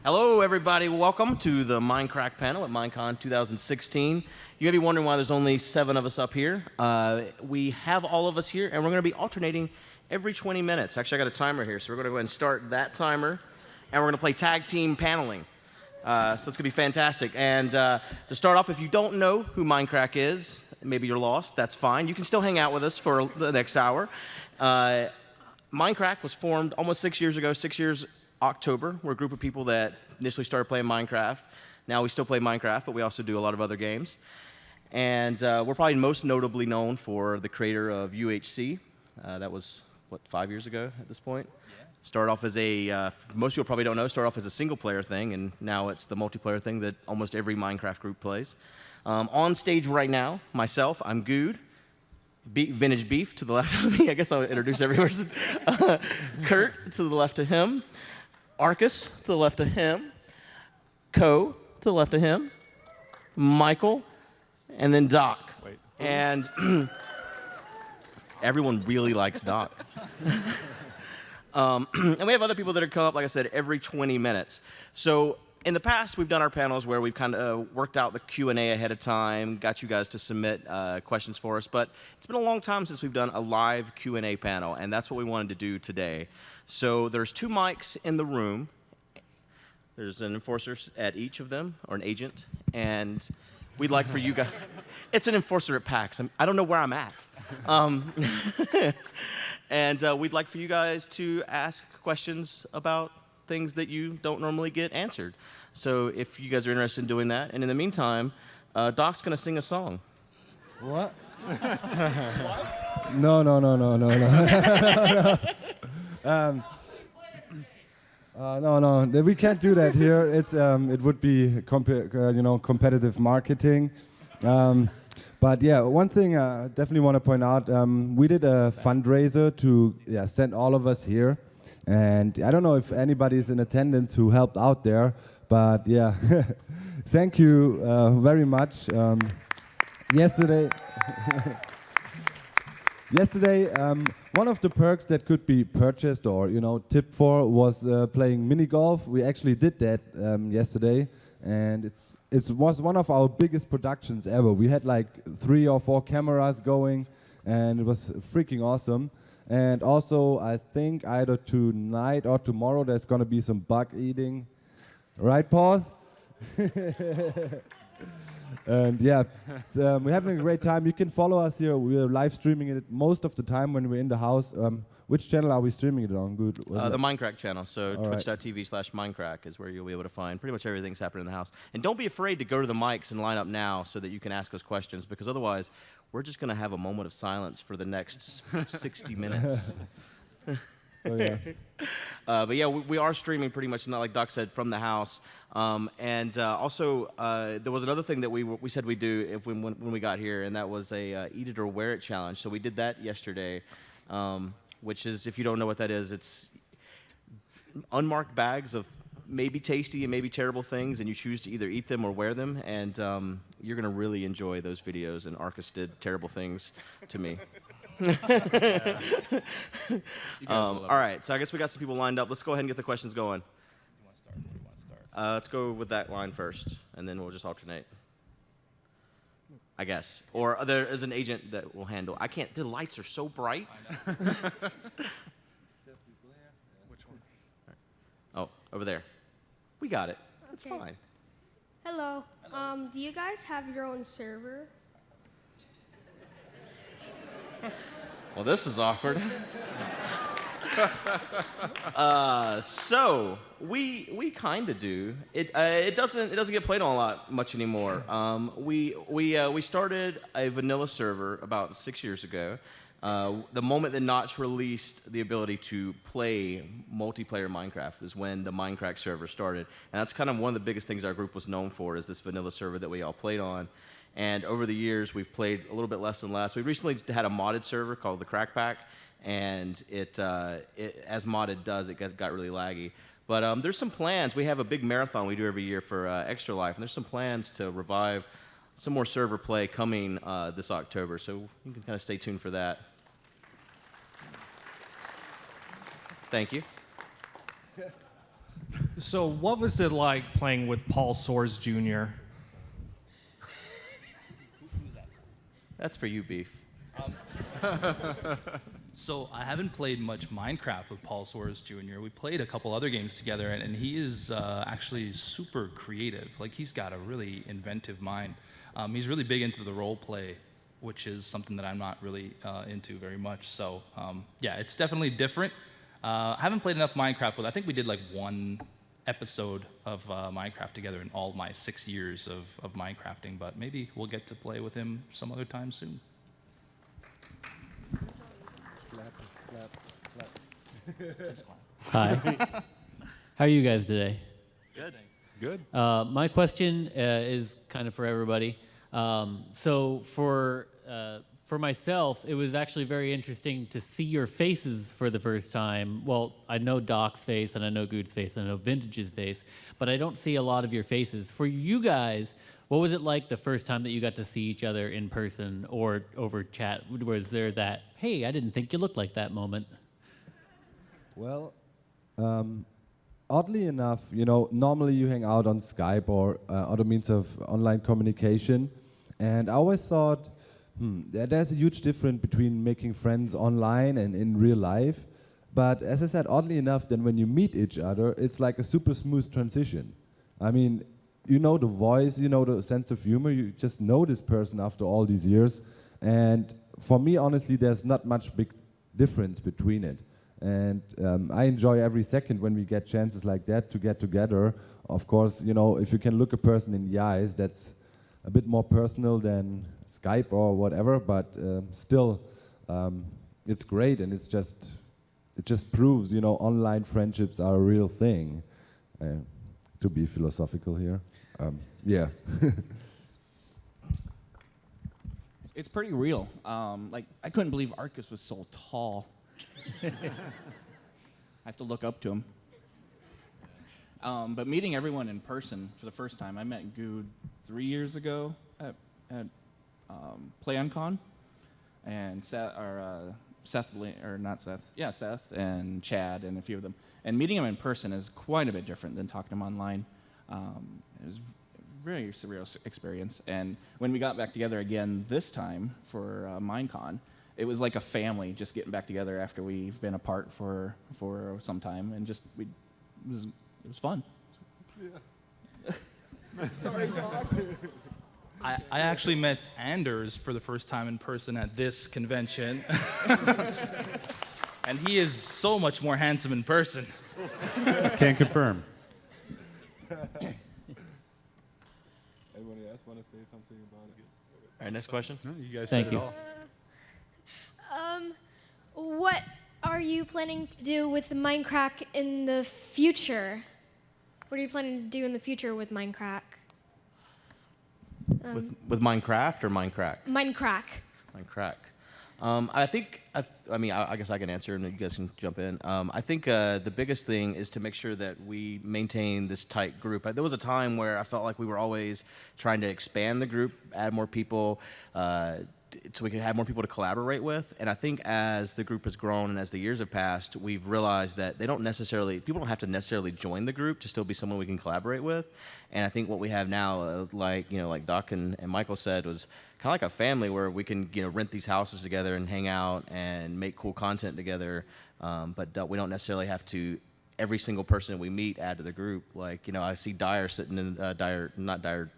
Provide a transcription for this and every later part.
Hello, everybody. Welcome to the Mindcrack panel at MINECON 2016. You may be wondering why there's only 7 of us up here. We have all of us here, and we're going to be alternating every 20 minutes. Actually, I got a timer here, so we're going to go ahead and start that timer, and we're going to play tag team paneling. So it's going to be fantastic. And to start off, if you don't know who Mindcrack is, maybe you're lost, that's fine. You can still hang out with us for the next hour. Mindcrack was formed almost 6 years ago, 6 years October. We're a group of people that initially started playing Minecraft. Now we still play Minecraft, but we also do a lot of other games. And we're probably most notably known for the creator of UHC. That was, what, 5 years ago at this point? Yeah. Started off as a, most people probably don't know, started off as a single-player thing, and now it's the multiplayer thing that almost every Minecraft group plays. On stage right now, myself, I'm Good. Vintage Beef to the left of me. I guess I'll introduce every person. Kurt to the left of him. Arcus to the left of him. Co to the left of him. Michael. And then Doc. Wait. And everyone really likes Doc. And we have other people that are come up, like I said, every 20 minutes. So in the past, we've done our panels where we've kind of worked out the Q&A ahead of time, got you guys to submit questions for us. But it's been a long time since we've done a live Q&A panel, and that's what we wanted to do today. So there's 2 mics in the room. There's an enforcer at each of them, or an agent. And we'd like for you guys... It's an enforcer at PAX. I don't know where I'm at. And we'd like for you guys to ask questions about things that you don't normally get answered. So if you guys are interested in doing that, and in the meantime, Doc's going to sing a song. What? What? No. No, we can't do that here. It's it would be competitive marketing. But yeah, one thing I definitely want to point out, we did a fundraiser to send all of us here. And I don't know if anybody's in attendance who helped out there, but yeah, thank you very much. Yesterday, one of the perks that could be purchased or tipped for was playing mini golf. We actually did that yesterday, and it was one of our biggest productions ever. We had like 3 or 4 cameras going, and it was freaking awesome. And also, I think either tonight or tomorrow there's going to be some bug eating. Right, Pause? And yeah, we're having a great time. You can follow us here. We're live streaming it most of the time when we're in the house. Which channel are we streaming it on? Good. The Mindcrack channel. So twitch.tv/Mindcrack is where you'll be able to find pretty much everything that's happening in the house. And don't be afraid to go to the mics and line up now so that you can ask us questions, because otherwise we're just going to have a moment of silence for the next 60 minutes. So, yeah. But yeah, we are streaming pretty much, like Doc said, from the house. Also, there was another thing that we said we'd do when we got here, and that was a eat it or wear it challenge. So we did that yesterday, which is, if you don't know what that is, it's unmarked bags of maybe tasty and maybe terrible things, and you choose to either eat them or wear them, and you're going to really enjoy those videos. And Arcus did terrible things to me. All right, so I guess we got some people lined up. Let's go ahead and get the questions going. You want to start? Where do you want to start? Let's go with that line first, and then we'll just alternate, I guess. Or there is an agent that will handle. I can't. The lights are so bright. I know. Which one? Oh, over there. We got it. That's Okay. fine. Hello. Do you guys have your own server? Well, this is awkward. So we kind of do. It doesn't get played on a lot much anymore. We started a vanilla server about 6 years ago. The moment that Notch released the ability to play multiplayer Minecraft is when the Mindcrack server started, and that's kind of one of the biggest things our group was known for, is this vanilla server that we all played on. And over the years, we've played a little bit less and less. We recently had a modded server called the Crack Pack, and it as modded does, it got really laggy. But there's some plans. We have a big marathon we do every year for Extra Life, and there's some plans to revive some more server play coming this October. So you can kind of stay tuned for that. Thank you. So, what was it like playing with Paul Soares Jr.? That's for you, Beef. So I haven't played much Minecraft with Paul Soares Jr. We played a couple other games together, and he is actually super creative. Like, he's got a really inventive mind. He's really big into the role play, which is something that I'm not really into very much. So yeah, it's definitely different. I haven't played enough Minecraft with. I think we did like one episode of Minecraft together in all my 6 years of Minecrafting, but maybe we'll get to play with him some other time soon. Hi. How are you guys today? Good. Good. My question is kind of for everybody. So for myself, it was actually very interesting to see your faces for the first time. Well, I know Doc's face, and I know Good's face, and I know Vintage's face, but I don't see a lot of your faces. For you guys, what was it like the first time that you got to see each other in person or over chat? Was there that, hey, I didn't think you looked like that moment? Well, oddly enough, you know, normally you hang out on Skype or other means of online communication, and I always thought, there's a huge difference between making friends online and in real life. But as I said, oddly enough, then when you meet each other, it's like a super smooth transition. I mean, you know the voice, you know the sense of humor, you just know this person after all these years. And for me, honestly, there's not much big difference between it. And I enjoy every second when we get chances like that to get together. Of course, you know, if you can look a person in the eyes, that's a bit more personal than Skype or whatever, but still, it's great, and it just proves, you know, online friendships are a real thing. To be philosophical here, yeah. It's pretty real. Like, I couldn't believe Arcus was so tall. I have to look up to him. But meeting everyone in person for the first time, I met Good 3 years ago at PlayOnCon, and Seth, Seth and Chad and a few of them. And meeting him in person is quite a bit different than talking to him online. It was a very surreal experience. And when we got back together again this time for MINECON, it was like a family just getting back together after we've been apart for some time, and just it was fun. Yeah. Sorry, Doc. I actually met Anders for the first time in person at this convention. And he is so much more handsome in person. Can confirm. Anyone else want to say something about it? All right, next question. No, you guys Thank said you. it all. What are you planning to do with Minecraft in the future? What are you planning to do in the future with Minecraft? With Minecraft or Minecrack? Minecraft. Minecrack. I guess I can answer and you guys can jump in. I think the biggest thing is to make sure that we maintain this tight group. There was a time where I felt like we were always trying to expand the group, add more people, so we could have more people to collaborate with. And I think as the group has grown and as the years have passed, we've realized that people don't have to necessarily join the group to still be someone we can collaborate with. And I think what we have now, like Doc and Michael said, was kind of like a family where we can, rent these houses together and hang out and make cool content together. But we don't necessarily have to, every single person we meet, add to the group. Like, I see Dyer sitting in, not Dyer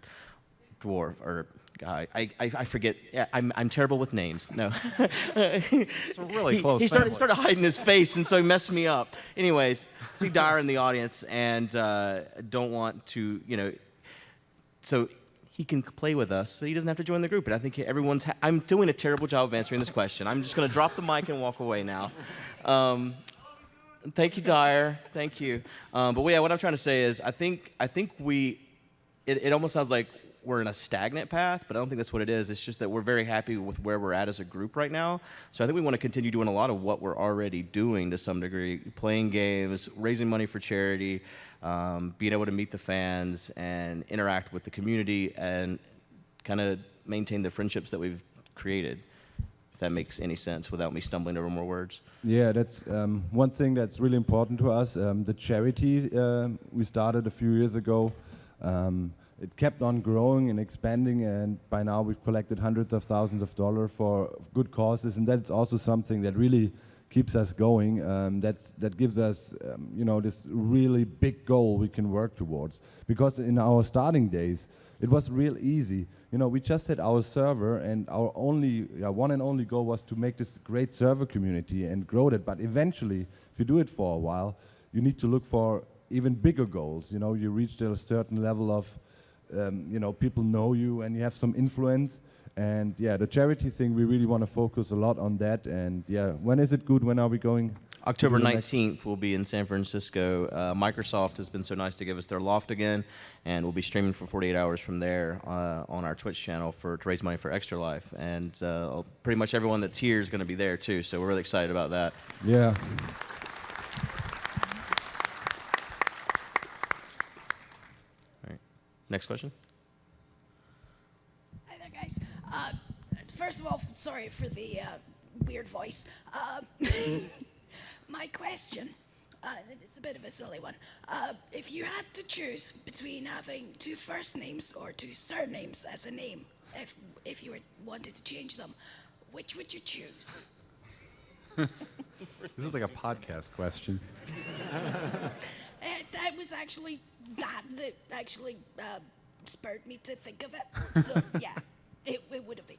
Dwarf, or guy. I forget. Yeah, I'm terrible with names. No. It's a really close He family. started hiding his face, and so he messed me up. Anyways, see Dyer in the audience, and don't want to, so he can play with us, so he doesn't have to join the group. And I think I'm doing a terrible job of answering this question. I'm just going to drop the mic and walk away now. Thank you, Dyer. Thank you. But yeah, what I'm trying to say is, I think it almost sounds like we're in a stagnant path, but I don't think that's what it is. It's just that we're very happy with where we're at as a group right now. So I think we want to continue doing a lot of what we're already doing to some degree, playing games, raising money for charity, being able to meet the fans and interact with the community and kind of maintain the friendships that we've created. if that makes any sense without me stumbling over more words. Yeah, that's one thing that's really important to us. The charity we started a few years ago, it kept on growing and expanding, and by now we've collected hundreds of thousands of dollars for good causes, and that's also something that really keeps us going. That gives us, this really big goal we can work towards. Because in our starting days, it was real easy. We just had our server, and our one and only goal was to make this great server community and grow that. But eventually, if you do it for a while, you need to look for even bigger goals. You reach a certain level of, people know you and you have some influence. And yeah, the charity thing, we really want to focus a lot on that. And yeah, when is it good? When are we going? October 19th, we'll be in San Francisco. Microsoft has been so nice to give us their loft again, and we'll be streaming for 48 hours from there on our Twitch channel to raise money for Extra Life. And pretty much everyone that's here is going to be there too, so we're really excited about that. Yeah. All right. Next question. Hi there, guys. First of all, sorry for the weird voice. My question, it's a bit of a silly one. If you had to choose between having 2 first names or 2 surnames as a name, if you wanted to change them, which would you choose? This is like a podcast question. That was actually that actually spurred me to think of it. So yeah, it would have been.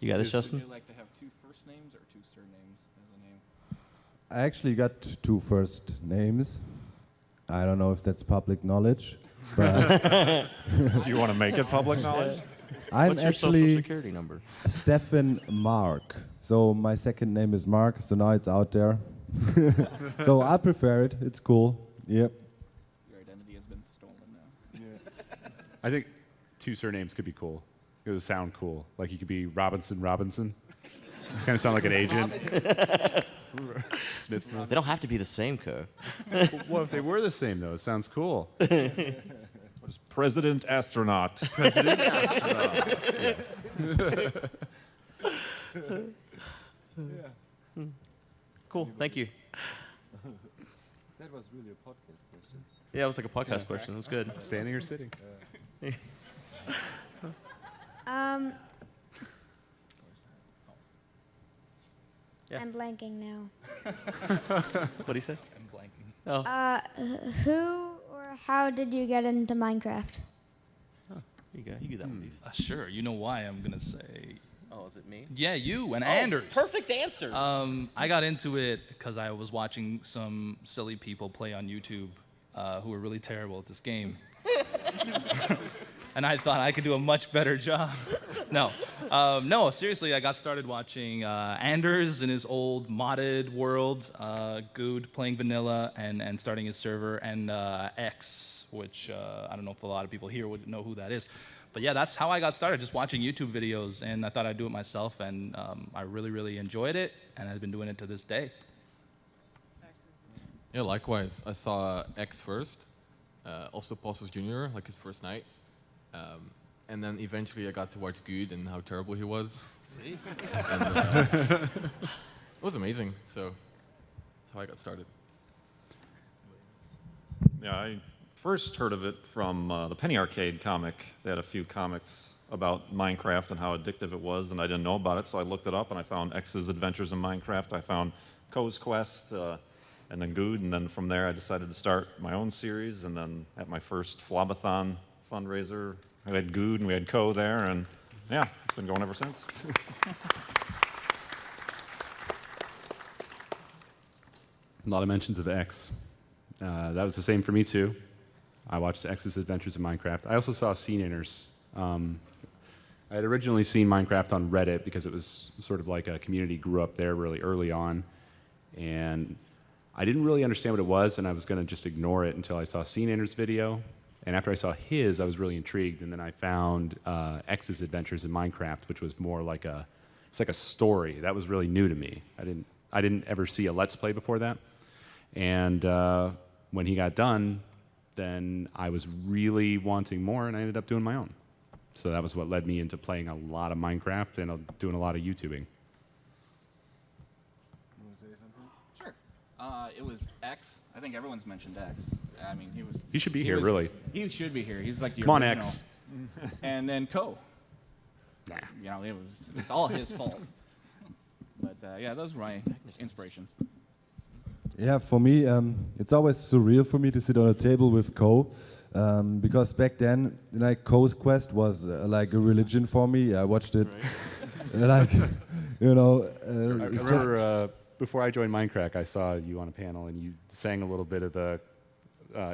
You got this, Justin? Would you like to have 2 first names or 2 surnames as a name? I actually got 2 first names. I don't know if that's public knowledge, but Do you want to make it public knowledge? I'm What's your actually social security number? Stefan Mark. So my second name is Mark, so now it's out there. So I prefer it. It's cool. Yep. Your identity has been stolen now. I think 2 surnames could be cool. It would sound cool. Like you could be Robinson. Kind of sound like an agent. Smith. They don't have to be the same, Co. What if they were the same, though? It sounds cool. President Astronaut. President Astronaut. Yes. Cool, thank you. That was really a podcast question. Yeah, it was like a podcast question. It was good. Standing or sitting? Yeah. I'm blanking now. What do you say? I'm blanking. Oh, Who or how did you get into Minecraft? you go. You do that one, Beef. Sure, you know why I'm going to say. Oh, is it me? Yeah, you and Anders. Perfect answers. I got into it because I was watching some silly people play on YouTube who were really terrible at this game. And I thought I could do a much better job. No, seriously, I got started watching Anders in his old modded world, Good playing vanilla and starting his server, and X, which I don't know if a lot of people here would know who that is. But yeah, that's how I got started, just watching YouTube videos, and I thought I'd do it myself, and I really, really enjoyed it, and I've been doing it to this day. Yeah, likewise. I saw X first, also Paul Source Jr., like his first night. And then eventually I got to watch Good and how terrible he was. See? And, it was amazing, so that's how I got started. Yeah, I first heard of it from the Penny Arcade comic. They had a few comics about Minecraft and how addictive it was, and I didn't know about it, so I looked it up and I found X's Adventures in Minecraft. I found Co's Quest, and then Good, and then from there I decided to start my own series, and then at my first Flobathon fundraiser, we had Good and we had Co there, and yeah, it's been going ever since. A lot of mentions of X. That was the same for me, too. I watched X's Adventures in Minecraft. I also saw Scene-Inners. I had originally seen Minecraft on Reddit because it was sort of like a community grew up there really early on. And I didn't really understand what it was, and I was going to just ignore it until I saw Scene-Inners' video. And after I saw his, I was really intrigued. And then I found X's Adventures in Minecraft, which was more like it's like a story. That was really new to me. I didn't ever see a Let's Play before that. And when he got done, then I was really wanting more, and I ended up doing my own. So that was what led me into playing a lot of Minecraft and doing a lot of YouTubing. Sure. It was X. I think everyone's mentioned X. I mean, he was. He should be here, really. He should be here. He's like the Come on, original. X. And then Co. Nah. You know, it's all his fault. But yeah, those were my inspirations. Yeah, for me, it's always surreal for me to sit on a table with Co. Because back then, like Co's Quest was like a religion for me. I watched it, like, you know. I remember before I joined Mindcrack, I saw you on a panel and you sang a little bit of the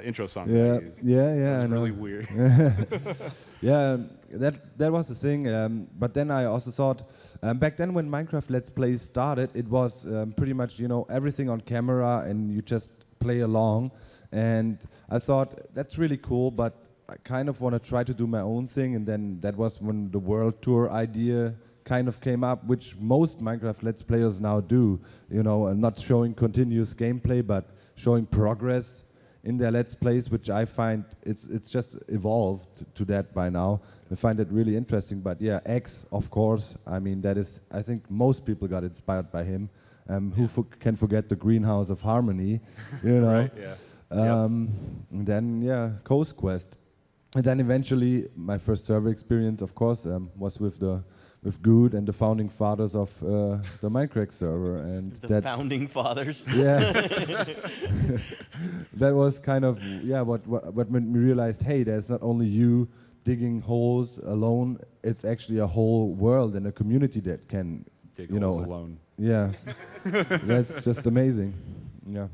intro song. Yeah, yeah, It was I know. really weird. Yeah, that was the thing. But then I also thought, back then when Minecraft Let's Play started, it was pretty much, you know, everything on camera and you just play along. And I thought, that's really cool, but I kind of want to try to do my own thing. And then that was when the World Tour idea kind of came up, which most Minecraft Let's Players now do. You know, not showing continuous gameplay, but showing progress in their Let's Plays, which I find it's just evolved to that by now. I find it really interesting. But yeah, X, of course. I mean, that is, I think most people got inspired by him. Who can forget the Greenhouse of Harmony, you know? Right, yeah. Then yeah, Co's Quest, and then eventually my first server experience, of course, was with Good and the founding fathers of the Minecraft server, and The founding fathers. Yeah, that was kind of what made me realize, hey, there's not only you digging holes alone; it's actually a whole world and a community that can Dig you know holes alone. Yeah, that's just amazing. Yeah.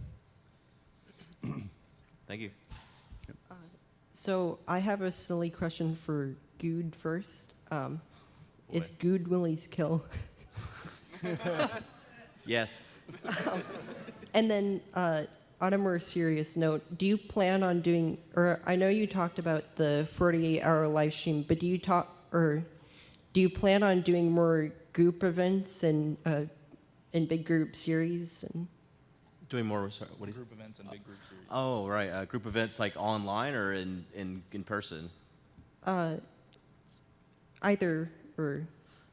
Thank you. So I have a silly question for Good first. Is Good Willie's kill? Yes. And then on a more serious note, do you plan on doing, or I know you talked about the 48-hour live stream, but do you plan on doing more group events and big group series? And Doing more, sorry, what is Group events and big group series. Oh, right. Group events like online or in person? either or?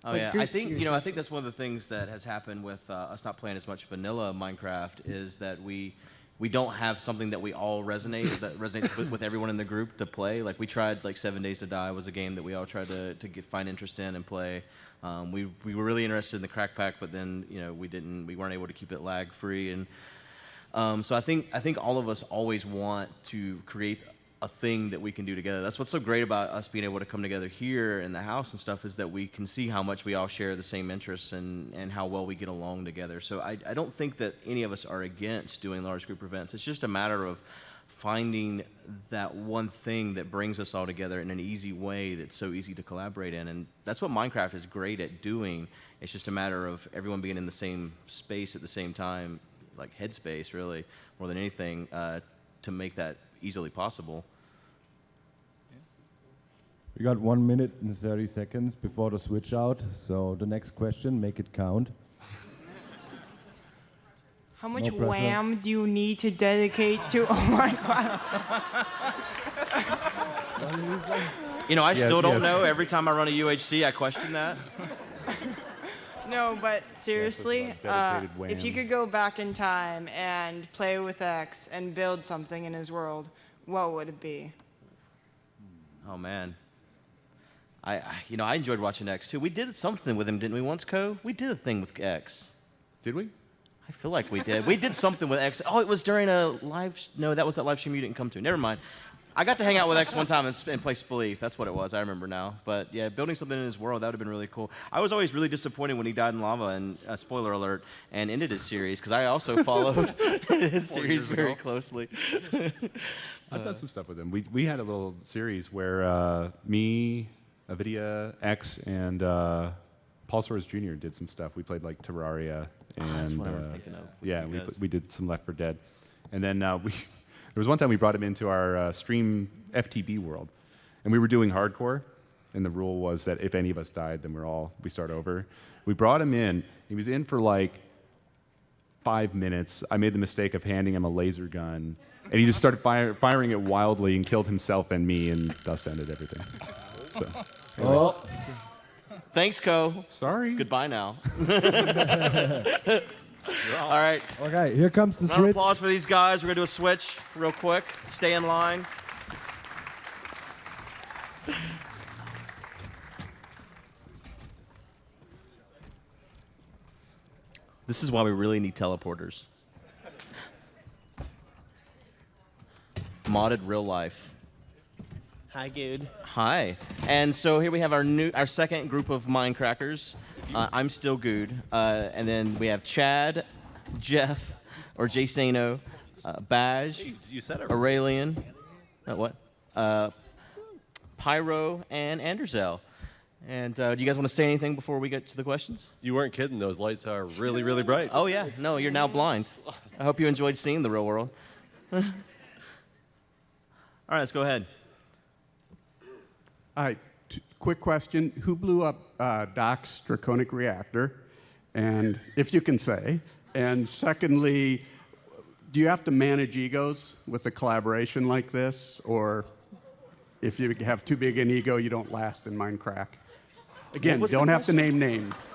Oh like yeah, I group think series? I think that's one of the things that has happened with us not playing as much vanilla Minecraft is that we don't have something that we all resonates with everyone in the group to play. Like we tried, like 7 Days to Die was a game that we all tried to find interest in and play. We were really interested in the Crack Pack, but then we weren't able to keep it lag free, and so I think all of us always want to create a thing that we can do together. That's what's so great about us being able to come together here in the house and stuff, is that we can see how much we all share the same interests and how well we get along together. So I don't think that any of us are against doing large group events. It's just a matter of finding that one thing that brings us all together in an easy way that's so easy to collaborate in. And that's what Minecraft is great at doing. It's just a matter of everyone being in the same space at the same time, like headspace really, more than anything, to make that easily possible. We got 1 minute and 30 seconds before the switch out, so the next question, make it count. How much No pressure. wham do you need to dedicate to Minecraft? I still don't yes. know. Every time I run a UHC, I question that. No, but seriously, dedicated if you wham. could go back in time and play with X and build something in his world, what would it be? Oh man. I enjoyed watching X too. We did something with him, didn't we? Once, Co. We did a thing with X. Did we? I feel like we did. We did something with X. Oh, it was during a live. No, that was that live stream you didn't come to. Never mind. I got to hang out with X one time and play Spleef. That's what it was. I remember now. But yeah, building something in his world, that would have been really cool. I was always really disappointed when he died in lava, and spoiler alert, and ended his series, because I also followed his series very closely. I've done some stuff with him. We had a little series where me, Avidia, X, and Paul Soares Jr. did some stuff. We played like Terraria, and that's what I'm thinking of. yeah, you guys. we did some Left 4 Dead, and then there was one time we brought him into our stream FTB world, and we were doing hardcore, and the rule was that if any of us died, then we start over. We brought him in. He was in for like 5 minutes. I made the mistake of handing him a laser gun, and he just started firing it wildly and killed himself and me, and thus ended everything. So. Oh. Thanks, Co. Sorry. Goodbye now. All right. Okay, here comes the Round of switch. applause for these guys. We're going to do a switch real quick. Stay in line. This is why we really need teleporters. Modded real life. Hi, Good. Hi. And so here we have our second group of Mindcrackers. I'm still Good. And then we have Chad, Jeff, or Jasano, Baj, You said it. Aurelian, what? Pyro, and Anderzel. And do you guys want to say anything before we get to the questions? You weren't kidding. Those lights are really, really bright. Oh, yeah. No, you're now blind. I hope you enjoyed seeing the real world. All right, let's go ahead. All right, quick question. Who blew up Doc's draconic reactor? And if you can say. And secondly, do you have to manage egos with a collaboration like this? Or if you have too big an ego, you don't last in Mindcrack? Again, you don't have to name names.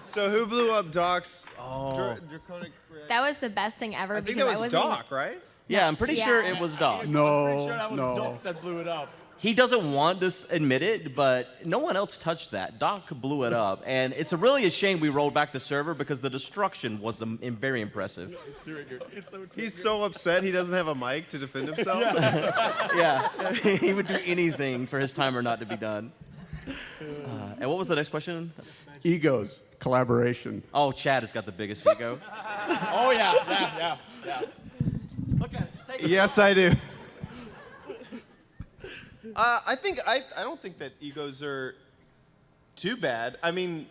So who blew up Doc's draconic reactor? That was the best thing ever. I think because that was wasn't Doc, right? Yeah, I'm pretty sure it was Doc. No, that was no. Doc that blew it up. He doesn't want to admit it, but no one else touched that. Doc blew it up, and it's really a shame we rolled back the server because the destruction was very impressive. He's so upset he doesn't have a mic to defend himself. Yeah, he would do anything for his timer not to be done. And what was the next question? Egos, collaboration. Oh, Chad has got the biggest ego. Oh, yeah. Look at it. Just take it. Yes, I do. I don't think that egos are too bad. I mean,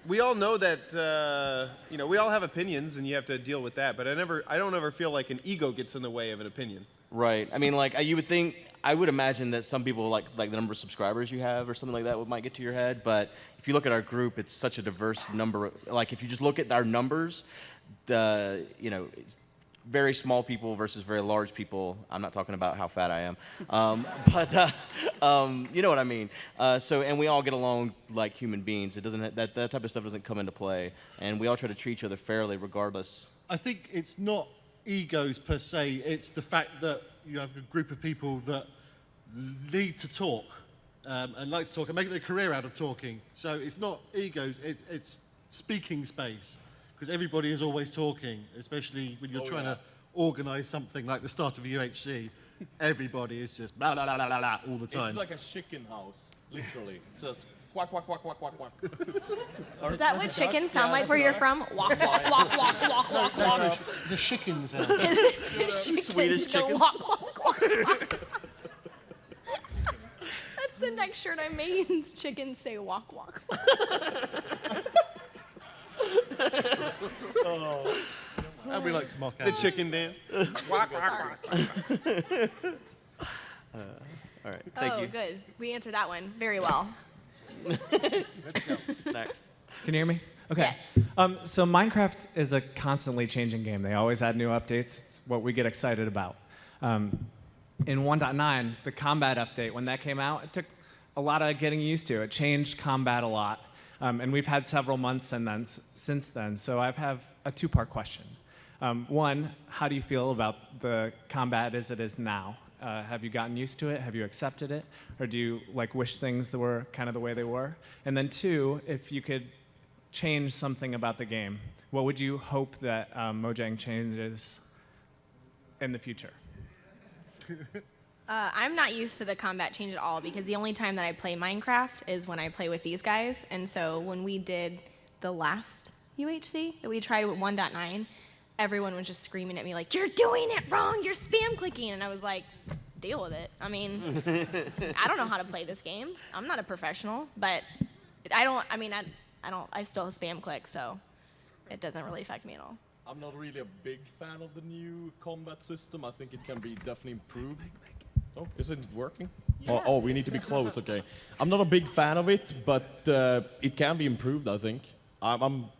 we all know that we all have opinions, and you have to deal with that. But I don't ever feel like an ego gets in the way of an opinion. Right. I mean, like you would think. I would imagine that some people like the number of subscribers you have or something like that might get to your head. But if you look at our group, it's such a diverse number. Like if you just look at our numbers, it's very small people versus very large people. I'm not talking about how fat I am, but you know what I mean. And we all get along like human beings. It doesn't that type of stuff doesn't come into play, and we all try to treat each other fairly, regardless. I think it's not egos per se. It's the fact that you have a group of people that need to talk and like to talk and make their career out of talking. So it's not egos. It's speaking space. Because everybody is always talking, especially when you're trying to organise something like the start of UHC. Everybody is just blah, blah, blah, blah, blah, all the time. It's like a chicken house, literally. It's just quack, quack, quack, quack, quack, quack. Is that what chickens sound like where you're from? Walk, walk, walk, walk, walk, walk, walk. It's a chicken sound. It's a chicken. Swedish Go chicken. walk, walk, walk, walk. That's the next shirt I made. It's chickens say walk, walk, walk. And we like to mock The chicken dance. Walk, walk, walk. All right. Thank you. Good. We answered that one very well. Next. Can you hear me? Okay. Yes. So Minecraft is a constantly changing game. They always add new updates. It's what we get excited about. In 1.9, the combat update, when that came out, it took a lot of getting used to. It changed combat a lot. And we've had several months since then. So I have a two-part question. One, how do you feel about the combat as it is now? Have you gotten used to it? Have you accepted it? Or do you wish things that were kind of the way they were? And then two, if you could change something about the game, what would you hope that Mojang changes in the future? I'm not used to the combat change at all because the only time that I play Minecraft is when I play with these guys. And so when we did the last UHC that we tried with 1.9, everyone was just screaming at me like, "You're doing it wrong, you're spam clicking." And I was like, deal with it. I mean, I don't know how to play this game. I'm not a professional, but I still spam click, so it doesn't really affect me at all. I'm not really a big fan of the new combat system. I think it can be definitely improved. Oh, isn't it working? Yeah. Oh, we need to be close. Okay. I'm not a big fan of it, but it can be improved, I think. I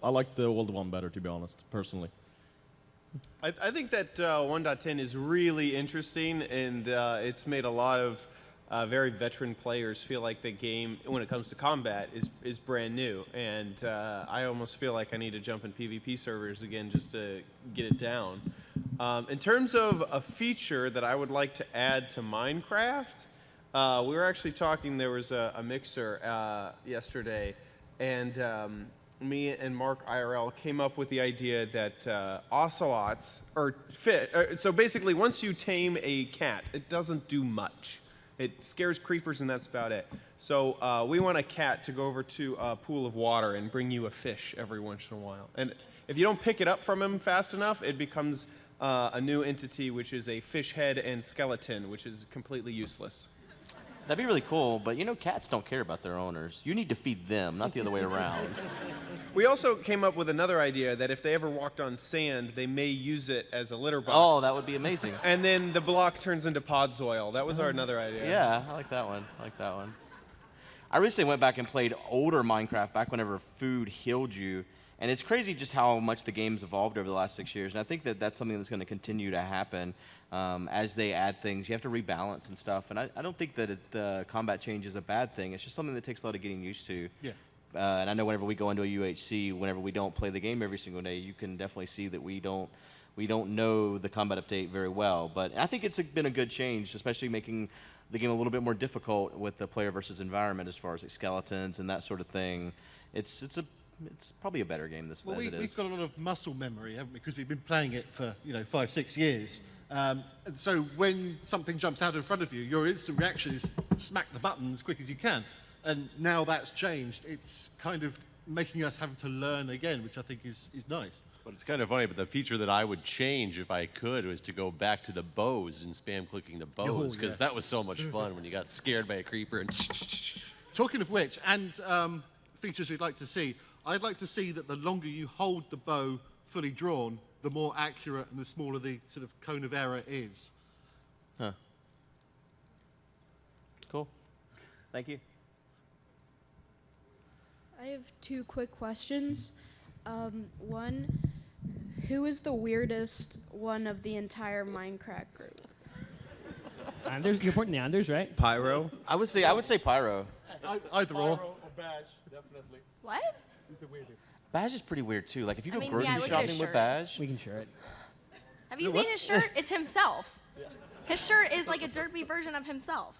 like the old one better, to be honest, personally. I think that 1.10 is really interesting, and it's made a lot of very veteran players feel like the game, when it comes to combat, is brand new. And I almost feel like I need to jump in PvP servers again just to get it down. In terms of a feature that I would like to add to Minecraft, we were actually talking, there was a mixer yesterday, and me and Mark IRL came up with the idea that ocelots, or so basically once you tame a cat, it doesn't do much. It scares creepers and that's about it. So we want a cat to go over to a pool of water and bring you a fish every once in a while. And if you don't pick it up from him fast enough, it becomes a new entity, which is a fish head and skeleton, which is completely useless. That'd be really cool, but you know cats don't care about their owners. You need to feed them, not the other way around. We also came up with another idea that if they ever walked on sand, they may use it as a litter box. Oh, that would be amazing. And then the block turns into Podsoil. That was our another idea. Yeah, I like that one. I recently went back and played older Minecraft, back whenever food healed you. And it's crazy just how much the game's evolved over the last 6 years. And I think that that's something that's going to continue to happen as they add things. You have to rebalance and stuff. And I don't think that the combat change is a bad thing. It's just something that takes a lot of getting used to. Yeah. And I know whenever we go into a UHC, whenever we don't play the game every single day, you can definitely see that we don't know the combat update very well. But I think it's been a good change, especially making the game a little bit more difficult with the player versus environment as far as like skeletons and that sort of thing. It's probably a better game as it is. We've got a lot of muscle memory, haven't we? Because we've been playing it for 5-6 years. And so when something jumps out in front of you, your instant reaction is smack the button as quick as you can. And now that's changed. It's kind of making us have to learn again, which I think is nice. But it's kind of funny, but the feature that I would change if I could was to go back to the bows and spam clicking the bows, because that was so much fun when you got scared by a creeper and Talking of which, and features we'd like to see, I'd like to see that the longer you hold the bow fully drawn, the more accurate and the smaller the sort of cone of error is. Huh. Cool. Thank you. I have 2 quick questions. One, who is the weirdest one of the entire Mindcrack group? Anders, you're pointing to Anders, right? Pyro? I would say Pyro. Either or. Or Badge, definitely. What? He's the weirdest. Badge is pretty weird too. Like if you go I mean, grocery yeah, look at his shopping with shirt. Badge, We can share it. Have you seen his shirt? It's himself. His shirt is like a derpy version of himself.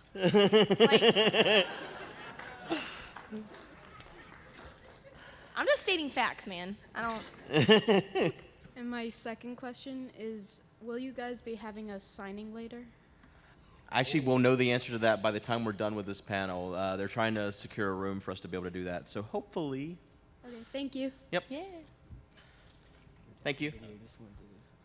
I'm just stating facts, man. I don't. And my second question is, will you guys be having a signing later? actually we'll know the answer to that by the time we're done with this panel. They're trying to secure a room for us to be able to do that. So hopefully. Okay, thank you. Yep. Yeah. Thank you.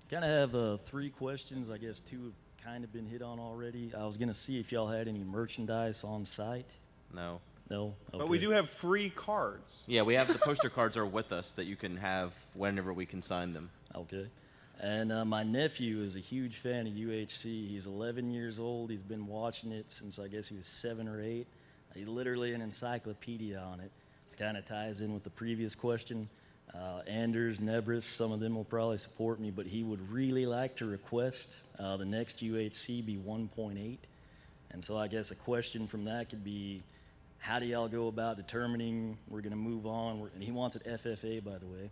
Kind of have 3 questions. I guess 2 have kind of been hit on already. I was going to see if y'all had any merchandise on site. No. No? Okay. But we do have free cards. Yeah, we have the poster cards are with us that you can have whenever we can sign them. Okay. And my nephew is a huge fan of UHC. He's 11 years old. He's been watching it since I guess he was 7 or 8. He's literally an encyclopedia on it. It kind of ties in with the previous question. Anders, Nebris, some of them will probably support me, but he would really like to request the next UHC be 1.8. And so I guess a question from that could be, how do y'all go about determining we're going to move on? And he wants it FFA, by the way.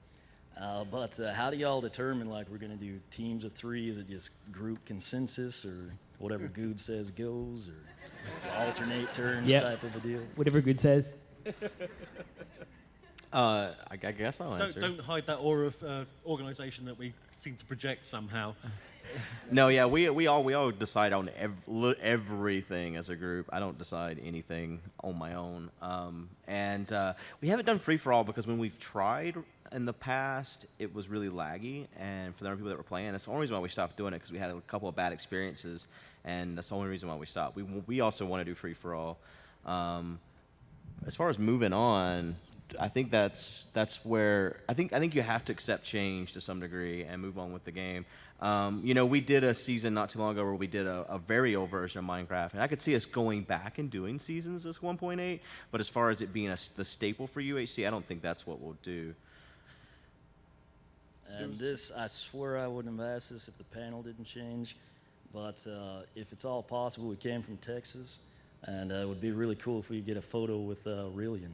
But how do y'all determine, like, we're going to do teams of 3? Is it just group consensus or whatever Good says goes, or alternate turns type of a deal? Whatever Good says. I guess I'll answer. Don't hide that aura of organization that we seem to project somehow. No, yeah, we all decide on everything as a group. I don't decide anything on my own. And we haven't done free-for-all because when we've tried in the past, it was really laggy. And for the other people that were playing, that's the only reason why we stopped doing it, because we had a couple of bad experiences. And that's the only reason why we stopped. We also want to do free-for-all. As far as moving on, I think that's where I think you have to accept change to some degree and move on with the game. You know, we did a season not too long ago where we did a very old version of Minecraft, and I could see us going back and doing seasons as 1.8. But as far as it being the staple for UHC, I don't think that's what we'll do. And this, I swear I wouldn't have asked this if the panel didn't change, but if it's all possible, we came from Texas. And it would be really cool if we could get a photo with Aurelian.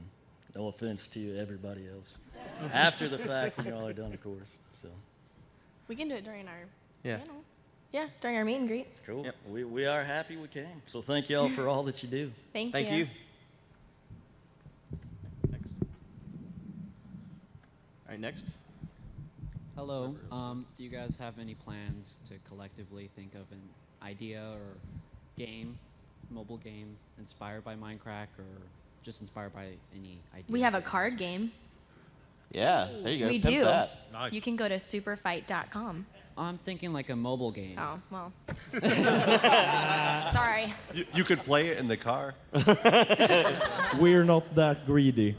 No offense to everybody else. After the fact, when y'all are done, of course. So. We can do it during our Yeah. panel. Yeah, during our meet and greet. Cool. We are happy we came. So thank y'all for all that you do. Thank you. Next. All right, next. Hello. Do you guys have any plans to collectively think of an idea or game, mobile game, inspired by Mindcrack or just inspired by any idea? We have a card game. Yeah, there you go. We Pimp do. that. You can go to superfight.com. I'm thinking like a mobile game. Oh, well. Sorry. You could play it in the car. We're not that greedy.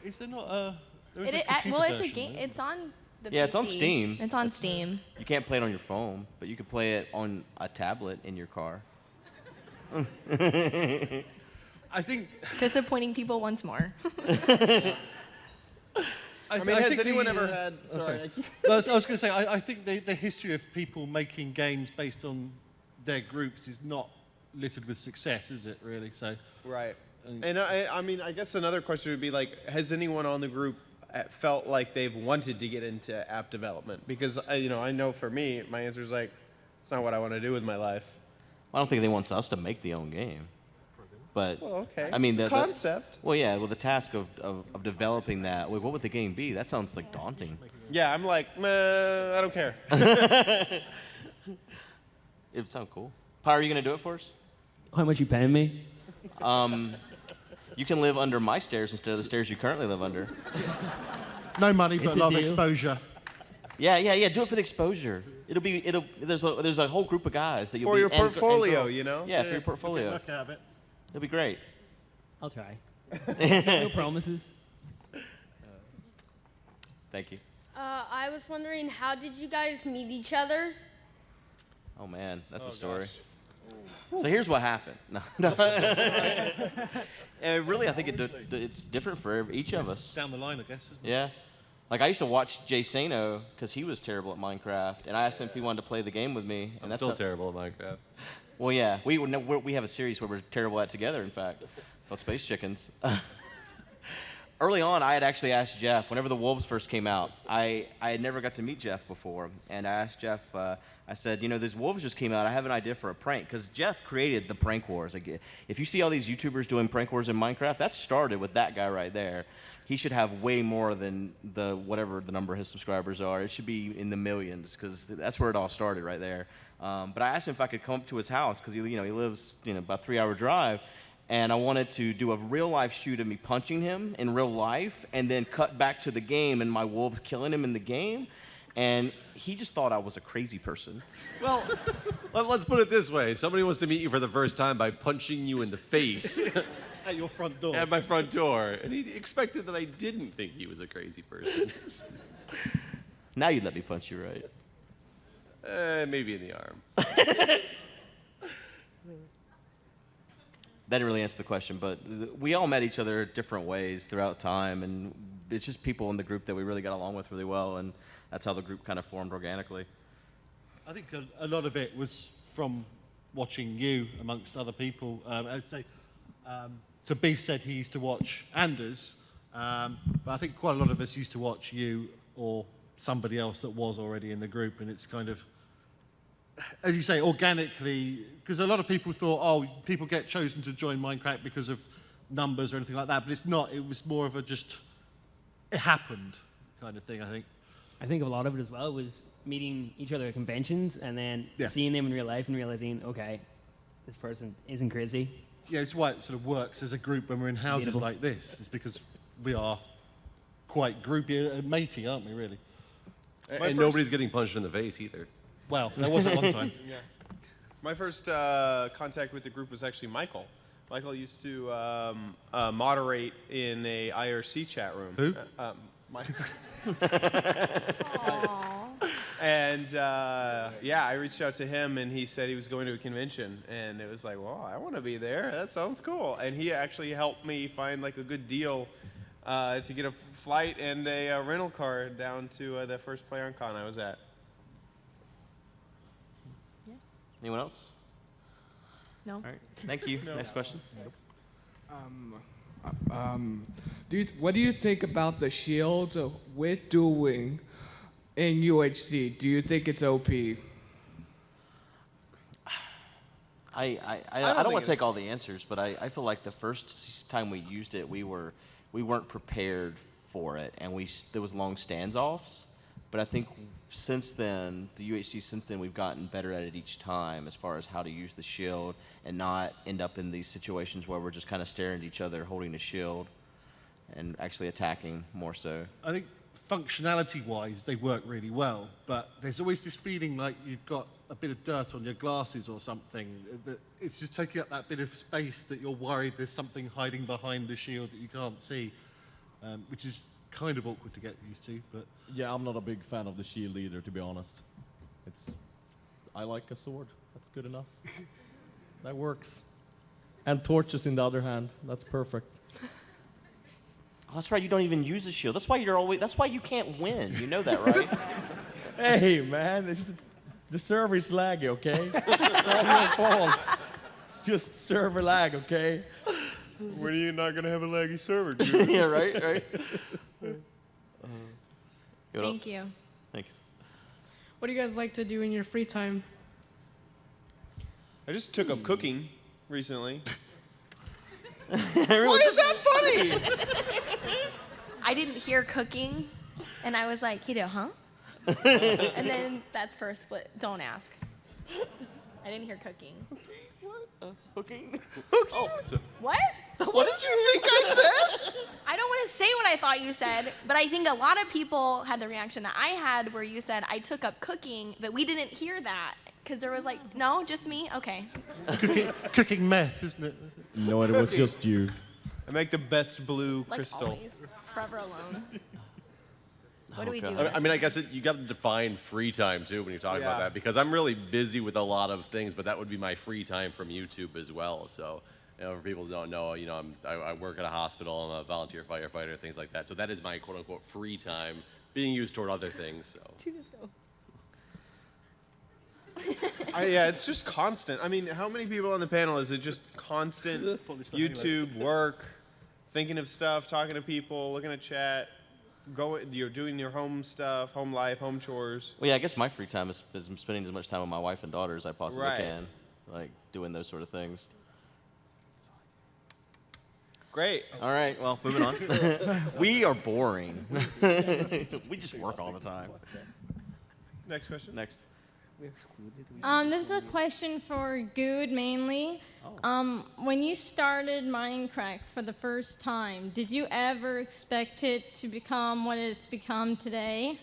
Is there not a... There is It, a computer well, it's a version, game. though. It's on the Yeah, it's on PC. Steam. It's on Steam. You can't play it on your phone, but you can play it on a tablet in your car. I think... Disappointing people once more. I mean, has think anyone the, ever had... oh, Sorry. No, I was going to say, I think the history of people making games based on their groups is not littered with success, is it, really? So. Right. And I mean, I guess another question would be like, has anyone on the group felt like they've wanted to get into app development? Because, you know, I know for me, my answer is like, it's not what I want to do with my life. I don't think they want us to make the own game. But, Well, okay. I mean, It's a concept. well, yeah, well, the task of developing that, what would the game be? That sounds like daunting. Yeah, I'm like, meh, I don't care. It sounds cool. Pyre, are you going to do it for us? How much you paying me? You can live under my stairs instead of the stairs you currently live under. No money, but It's a a lot of deal. exposure. Yeah. Do it for the exposure. There's a whole group of guys that you'll For be your and portfolio, girl. you know? Yeah, for your Get portfolio. work out of it. It'll be great. I'll try. No promises. Thank you. I was wondering, how did you guys meet each other? Oh man, that's a story. So here's what happened. No. Really, I think it's different for each of us. Down the line, I guess, isn't it? Yeah. Like I used to watch Jay Sano because he was terrible at Minecraft, and I asked him if he wanted to play the game with me. And I'm that's still terrible at Minecraft. Well, yeah, we have a series where we're terrible at together. In fact, called Space Chickens. Early on, I had actually asked Jeff. Whenever the Wolves first came out, I had never got to meet Jeff before, and I asked Jeff. I said, you know, these Wolves just came out. I have an idea for a prank because Jeff created the prank wars. Like, if you see all these YouTubers doing prank wars in Minecraft, that started with that guy right there. He should have way more than whatever the number of his subscribers are. It should be in the millions because that's where it all started right there. But I asked him if I could come up to his house because he lives about a 3-hour drive, and I wanted to do a real life shoot of me punching him in real life, and then cut back to the game and my wolves killing him in the game. And he just thought I was a crazy person. Well, let's put it this way. Somebody wants to meet you for the first time by punching you in the face. At your front door. At my front door. And he expected that I didn't think he was a crazy person. Now you'd let me punch you, right? Maybe in the arm. That didn't really answer the question, but we all met each other different ways throughout time, and it's just people in the group that we really got along with really well, and that's how the group kind of formed organically. I think a lot of it was from watching you amongst other people. I'd say, so Beef said he used to watch Anders, but I think quite a lot of us used to watch you or somebody else that was already in the group, and it's kind of, as you say, organically, because a lot of people thought, oh, people get chosen to join Minecraft because of numbers or anything like that, but it's not. It was more of a just, it happened kind of thing, I think. I think a lot of it as well was meeting each other at conventions and then Yeah. seeing them in real life and realizing, okay, this person isn't crazy. Yeah, it's why it sort of works as a group when we're in houses Relatable. like this. It's because we are quite groupy and matey, aren't we, really? And nobody's getting punched in the face either. Well, there was at one time. Yeah. My first contact with the group was actually Michael. Michael used to moderate in a IRC chat room. Who? And yeah, I reached out to him, and he said he was going to a convention, and it was like, well, I want to be there. That sounds cool. And he actually helped me find like a good deal to get a flight and a rental car down to the first PlayerUnknown I was at. Anyone else? No. All right. Thank you. Next question. What do you think about the shields with dual wing in UHC? Do you think it's OP? I don't want to take all the answers, but I feel like the first time we used it, we weren't prepared for it, and there was long standoffs. But I think since then, the UHC since then, we've gotten better at it each time as far as how to use the shield and not end up in these situations where we're just kind of staring at each other, holding the shield, and actually attacking more so. I think functionality-wise, they work really well, but there's always this feeling like you've got a bit of dirt on your glasses or something. That it's just taking up that bit of space that you're worried there's something hiding behind the shield that you can't see, which is kind of awkward to get used to. But yeah, I'm not a big fan of the shield either, to be honest. I like a sword. That's good enough. That works. And torches in the other hand. That's perfect. Oh, that's right. You don't even use the shield. That's why you can't win. You know that, right? Hey, man, the server is laggy, okay? It's all your fault. It's just server lag, okay? When are you not gonna have a laggy server, dude? Yeah, right. Thank you. Thanks. What do you guys like to do in your free time? I just took up cooking recently. Why is that funny? I didn't hear cooking, and I was like, huh? And then that's for a split. Don't ask. I didn't hear cooking. Cooking? Oh, What? what did you think I said? I don't want to say what I thought you said, but I think a lot of people had the reaction that I had where you said I took up cooking, but we didn't hear that because there was like, no, just me? Okay. cooking meth, isn't it? No, it was just you. I make the best blue Like crystal. always. Forever alone. What do we do? I mean, I guess you got to define free time too when you're talking about Yeah. that, because I'm really busy with a lot of things, but that would be my free time from YouTube as well. So, for people who don't know, I work at a hospital. I'm a volunteer firefighter, things like that. So that is my quote unquote free time being used toward other things. So. Yeah, it's just constant. I mean, how many people on the panel is it just constant YouTube, work, thinking of stuff, talking to people, looking at chat, you're doing your home stuff, home life, home chores? Well, yeah, I guess my free time is spending as much time with my wife and daughter as I possibly Right. can, like doing those sort of things. Great. All right, well, moving on. We are boring. We just work all the time. Next question. Next. This is a question for Good mainly. When you started Mindcrack for the first time, did you ever expect it to become what it's become today?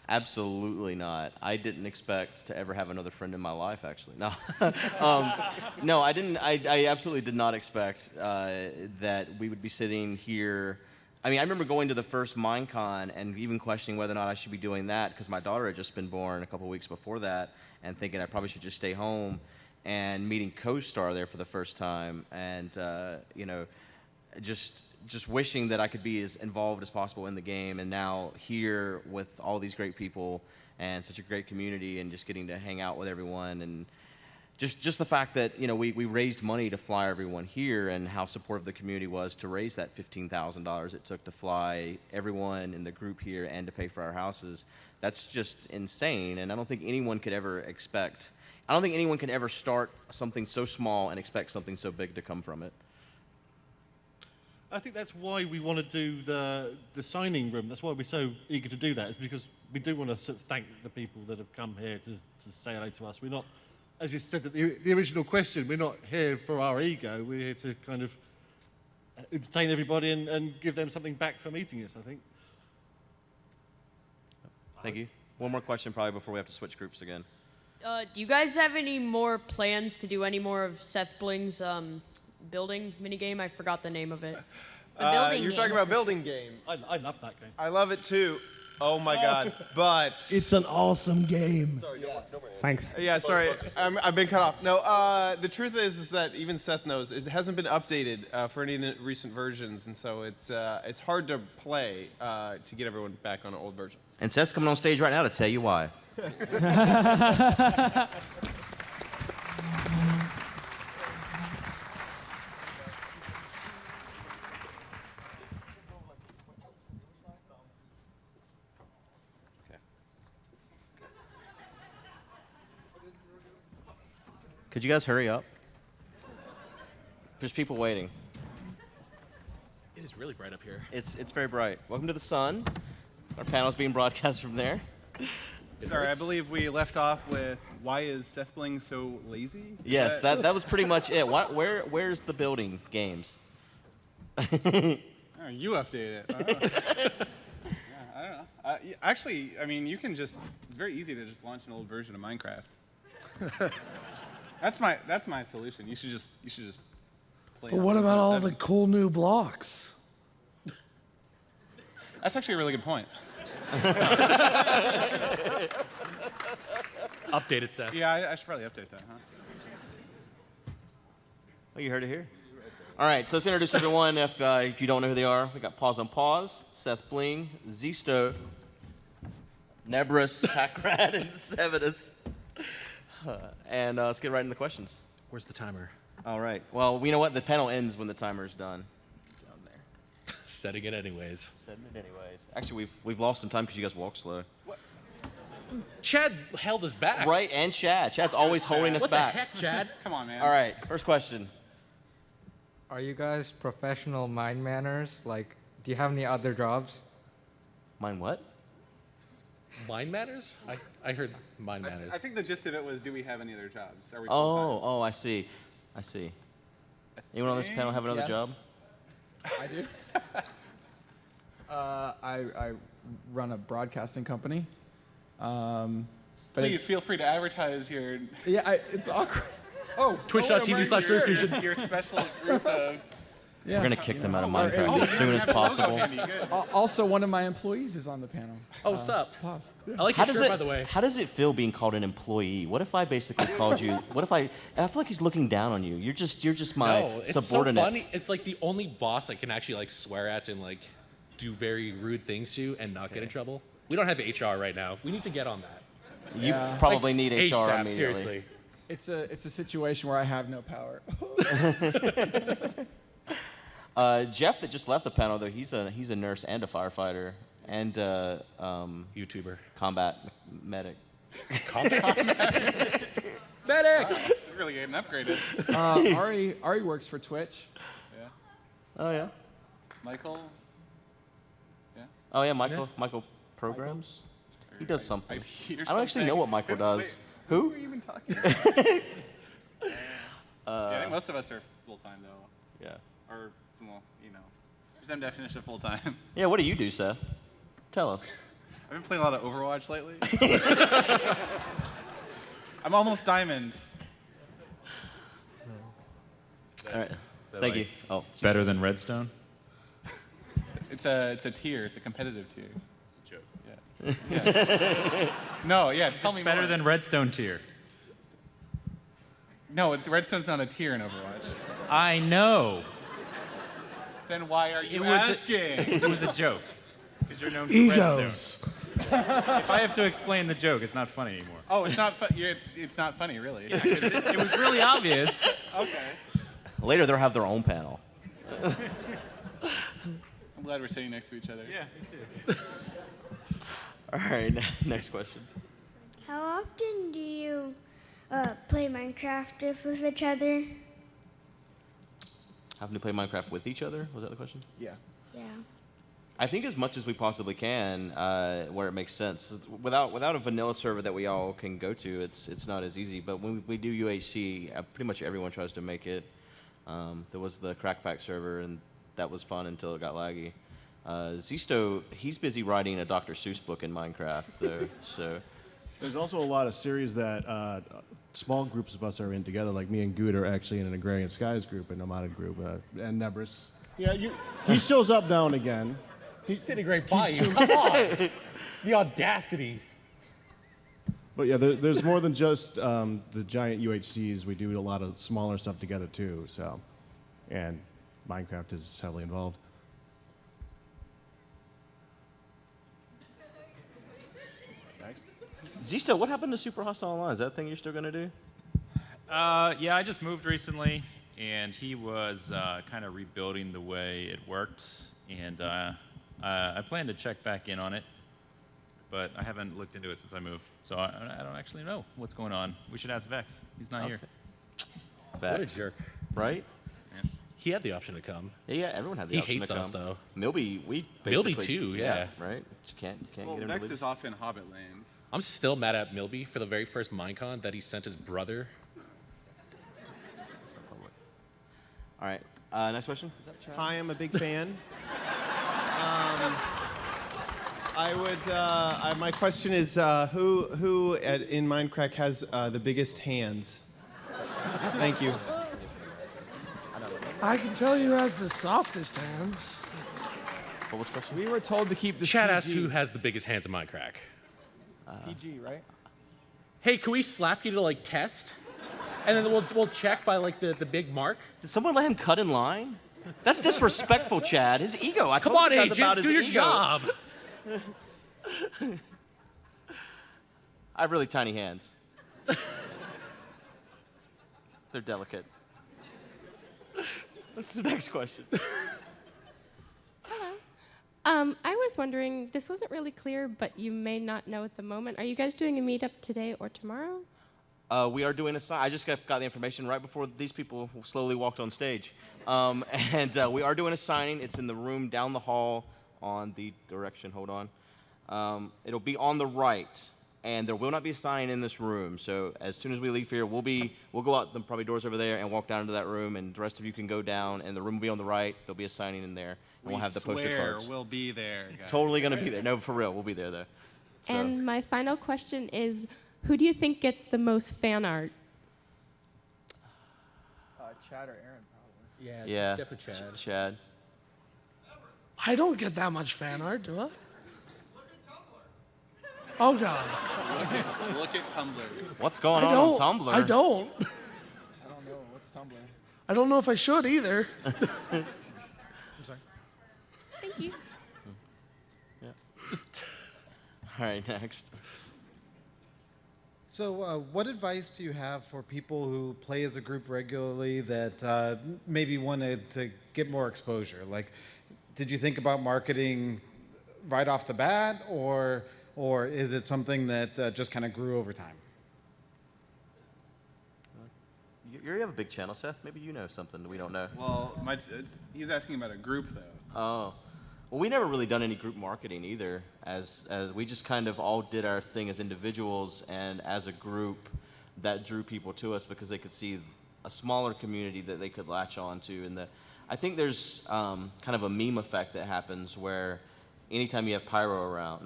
Absolutely not. I didn't expect to ever have another friend in my life, actually. No, no, I didn't. I absolutely did not expect that we would be sitting here. I mean, I remember going to the first MINECON and even questioning whether or not I should be doing that because my daughter had just been born a couple weeks before that, and thinking I probably should just stay home. And meeting Co-Star there for the first time, and just wishing that I could be as involved as possible in the game, and now here with all these great people and such a great community, and just getting to hang out with everyone, and just the fact that we raised money to fly everyone here, and how supportive the community was to raise that $15,000 it took to fly everyone in the group here and to pay for our houses. That's just insane, and I don't think anyone could ever expect. I don't think anyone can ever start something so small and expect something so big to come from it. I think that's why we want to do the signing room. That's why we're so eager to do that. Is because we do want to sort of thank the people that have come here to say hello to us. We're not, as you said at the original question, we're not here for our ego. We're here to kind of entertain everybody and give them something back for meeting us, I think. Thank you. One more question probably before we have to switch groups again. Do you guys have any more plans to do any more of Seth Bling's building minigame? I forgot the name of it. You're talking about building game. I love that game. I love it too. Oh my God! But It's an awesome game. Sorry, Thanks. Yeah, sorry, I've been cut off. No, the truth is that even Seth knows it hasn't been updated for any of the recent versions, and so it's hard to play to get everyone back on an old version. And Seth's coming on stage right now to tell you why. Could you guys hurry up? There's people waiting. It is really bright up here. It's very bright. Welcome to the sun. Our panel's being broadcast from there. Sorry, I believe we left off with why is Seth Bling so lazy? Yes, that was pretty much it. Where's the building games? Oh, you update it. Yeah, I don't know. Actually, I mean, you can just, it's very easy to just launch an old version of Minecraft. That's my solution. You should just play. But what about all the cool new blocks? That's actually a really good point. Updated Seth. Yeah, I should probably update that, huh? Oh, you heard it here. All right, so let's introduce everyone. If you don't know who they are, we got Pause on Pause, Seth Bling, Zisto, Nebris, Packrad, and Sevidus. And let's get right into the questions. Where's the timer? All right. Well, you know what? The panel ends when the timer's done. Down there. Setting it anyways. Setting it anyways. Actually, we've lost some time because you guys walk slow. Chad held us back. Right, and Chad. Chad's always holding us back. What the heck, Chad? Come on, man. All right, first question. Are you guys professional mine manners? Like, do you have any other jobs? Mine what? Mine matters? I heard mine matters. I think the gist of it was, do we have any other jobs? Are we full-time? Oh, I see. Anyone on this panel have another Yes. job? I do. I run a broadcasting company. But Please feel free to advertise your. Yeah, it's awkward. Oh, Twitch.tv/Surfusion. Your special group of. We're going to kick them out of Minecraft as soon as possible. Also, one of my employees is on the panel. Oh, sup? Pause. I like your shirt, by the way. How does it feel being called an employee? What if I basically called you? What if I feel like he's looking down on you. You're just my No, it's subordinate. so funny. It's like the only boss I can actually like swear at and like do very rude things to and not get in trouble. We don't have HR right now. We need to get on that. You probably need HR ASAP, immediately. Seriously. It's a situation where I have no power. Jeff, that just left the panel, though, he's a nurse and a firefighter and YouTuber, combat medic. Combat medic. Wow, really getting upgraded. Ari works for Twitch. Yeah. Oh yeah. Michael. Yeah. Oh yeah, Michael programs. He does something. IT or I don't actually know what Michael does. Wait, Who? Who are you even talking about? Yeah, I think most of us are full-time, though. Yeah. Or, well, you know, there's some definition of full-time. Yeah, what do you do, Seth? Tell us. I've been playing a lot of Overwatch lately. I'm almost diamond. All right. Thank you. Oh, better than Redstone? It's a tier. It's a competitive tier. It's a joke. Yeah. No, yeah. Tell me Better more. than Redstone tier. No, Redstone's not a tier in Overwatch. I know. Then why are you asking? It was a joke. Because you're known for Egos. If I have to explain the joke, it's not funny anymore. Oh, it's not funny. It's not funny, really. It was really obvious. Okay. Later, they'll have their own panel. I'm glad we're sitting next to each other. Yeah, me too. All right, next question. How often do you play Minecraft with each other? Having to play Minecraft with each other? Was that the question? Yeah. Yeah. I think as much as we possibly can, where it makes sense. Without a vanilla server that we all can go to, it's not as easy. But when we do UHC, pretty much everyone tries to make it. There was the Crackpack server, and that was fun until it got laggy. Zisto, he's busy writing a Dr. Seuss book in Minecraft, though. So there's also a lot of series that small groups of us are in together. Like me and Good are actually in an Agrarian Skies group, a nomadic group, and Nebris. Yeah, he shows up now and again. He's sitting right by you. Come on. The audacity. But yeah, there's more than just the giant UHCs. We do a lot of smaller stuff together too. So, and Minecraft is heavily involved. next. Zisto, what happened to Super Hostile Online? Is that a thing you're still gonna do? Yeah, I just moved recently, and he was kind of rebuilding the way it worked, and I plan to check back in on it, but I haven't looked into it since I moved, so I don't actually know what's going on. We should ask Vex. He's not here. What a jerk. Right? He had the option to come. Yeah, everyone had the He option hates to come. us, though. Milby, we Milby basically... too, yeah. Right? You can't Well, get him Vex to is off in Hobbit Land. I'm still mad at Milby for the very first Minecon that he sent his brother. All right. Next question. Hi, I'm a big fan. My question is, who in Mindcrack has the biggest hands? Thank you. I can tell you has the softest hands. What was the question? We were told to keep the Chad PG. asked who has the biggest hands in Minecrack. PG, right? Hey, can we slap you to like test? And then we'll check by like the big mark. Did someone let him cut in line? That's disrespectful, Chad. His ego. Come told on, you guys about agents, his do your ego. job. I have really tiny hands. They're delicate. What's the next question? I was wondering, this wasn't really clear, but you may not know at the moment. Are you guys doing a meetup today or tomorrow? We are doing a sign. I just got the information right before these people slowly walked on stage. And we are doing a signing. It's in the room down the hall on the direction. Hold on. It'll be on the right. And there will not be a sign in this room. So as soon as we leave here, we'll go out the probably doors over there and walk down into that room. And the rest of you can go down. And the room will be on the right. There'll be a signing in there. And we'll have the poster cards. We'll be there, guys. Totally going to be there. No, for real. We'll be there, though. So. And my final question is, who do you think gets the most fan art? Chad or Aaron, probably. Yeah, definitely Chad. Chad. I don't get that much fan art, do I? Oh God. Look at Tumblr. What's going on Tumblr? I don't. I don't know. What's Tumblr? I don't know if I should either. I'm sorry. Thank you. Yeah. All right, next. So, what advice do you have for people who play as a group regularly that maybe wanted to get more exposure? Like, did you think about marketing right off the bat, or is it something that just kind of grew over time? You have a big channel, Seth. Maybe you know something that we don't know. Well, he's asking about a group, though. Oh. Well, we never really done any group marketing either. As we just kind of all did our thing as individuals, and as a group, that drew people to us because they could see a smaller community that they could latch on to. And I think there's kind of a meme effect that happens where anytime you have pyro around,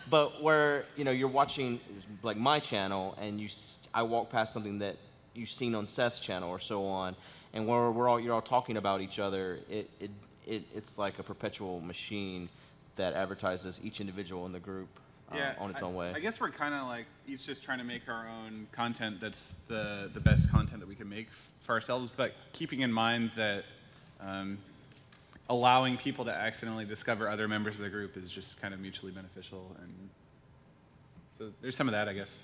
but where you're watching like my channel and I walk past something that you've seen on Seth's channel or so on, and where you're all talking about each other, it's like a perpetual machine that advertises each individual in the group on its own way. I guess we're kind of like each just trying to make our own content that's the best content that we can make for ourselves, but keeping in mind that allowing people to accidentally discover other members of the group is just kind of mutually beneficial. And so there's some of that, I guess.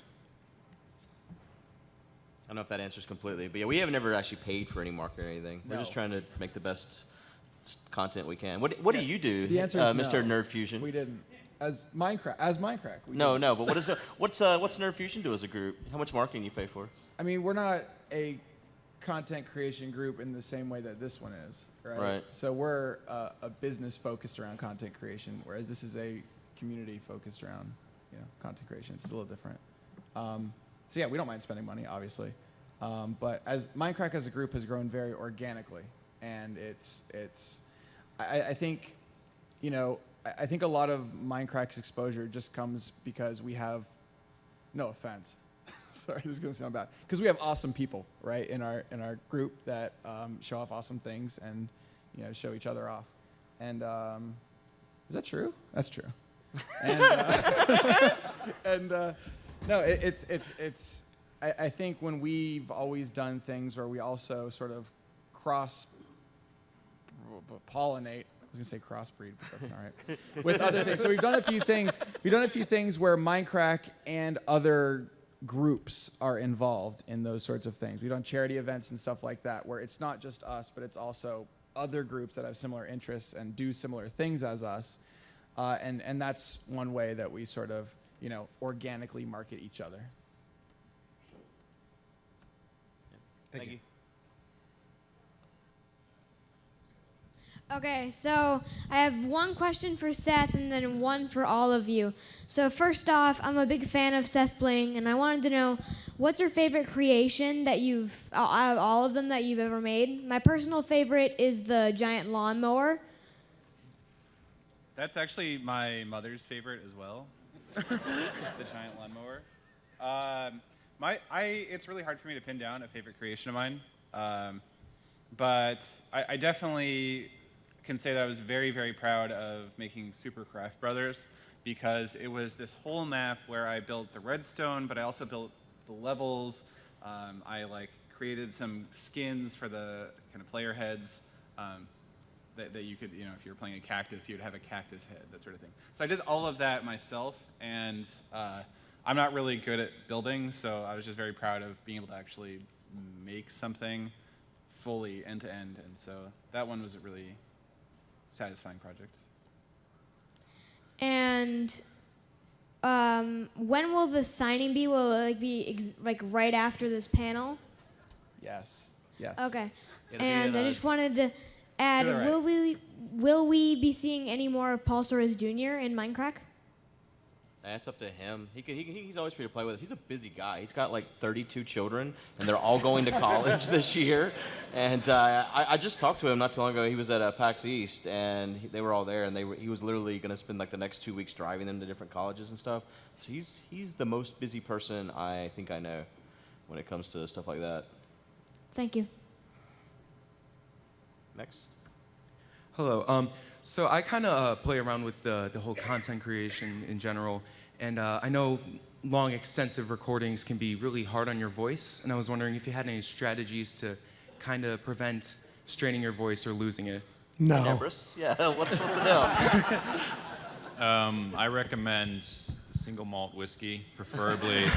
I don't know if that answers completely, but yeah, we haven't ever actually paid for any marketing or anything. We're No. just trying to make the best content we can. What do you do, The answer is Mr. no. Nerd Fusion? We didn't. As Minecraft. We No, didn't. no, but what's Nerd Fusion do as a group? How much marketing you pay for? I mean, we're not a content creation group in the same way that this one is, right? Right. So we're a business focused around content creation, whereas this is a community focused around content creation. It's a little different. So yeah, we don't mind spending money, obviously, but as Mindcrack as a group has grown very organically, and I think, I think a lot of Mindcrack's exposure just comes because we have, no offense, sorry, this is gonna sound bad, because we have awesome people, right, in our group that show off awesome things and show each other off, and is that true? That's true. And no, it's I think when we've always done things where we also sort of cross-pollinate. I was gonna say crossbreed, but that's not right. With other things, so we've done a few things. We've done a few things where Mindcrack and other groups are involved in those sorts of things. We've done charity events and stuff like that, where it's not just us, but it's also other groups that have similar interests and do similar things as us. And that's one way that we sort of, organically market each other. Thank you. Okay, so I have one question for Seth and then one for all of you. So first off, I'm a big fan of Seth Bling, and I wanted to know, what's your favorite creation that out of all of them that you've ever made? My personal favorite is the giant lawnmower. That's actually my mother's favorite as well. The giant lawnmower. It's really hard for me to pin down a favorite creation of mine, but I definitely can say that I was very, very proud of making Super Craft Brothers, because it was this whole map where I built the redstone, but I also built the levels. I created some skins for the kind of player heads. That you could, if you were playing a cactus, you would have a cactus head, that sort of thing. So I did all of that myself, and I'm not really good at building, so I was just very proud of being able to actually make something fully end to end, and so that one was a really satisfying project. And when will the signing be? Will it be right after this panel? Yes. Yes. Okay. It'll be And in, I just wanted to add, to the right. will we be seeing any more of Paul Soares Jr. in Mindcrack? That's up to him. He's always free to play with us. He's a busy guy. He's got like 32 children, and they're all going to college this year. And I just talked to him not too long ago. He was at PAX East, and they were all there, and he was literally going to spend like the next 2 weeks driving them to different colleges and stuff. So he's the most busy person I think I know when it comes to stuff like that. Thank you. Next. Hello. So I kind of play around with the whole content creation in general, and I know long, extensive recordings can be really hard on your voice, and I was wondering if you had any strategies to kind of prevent straining your voice or losing it. No. Everest? Yeah, what's the deal? I recommend single malt whiskey, preferably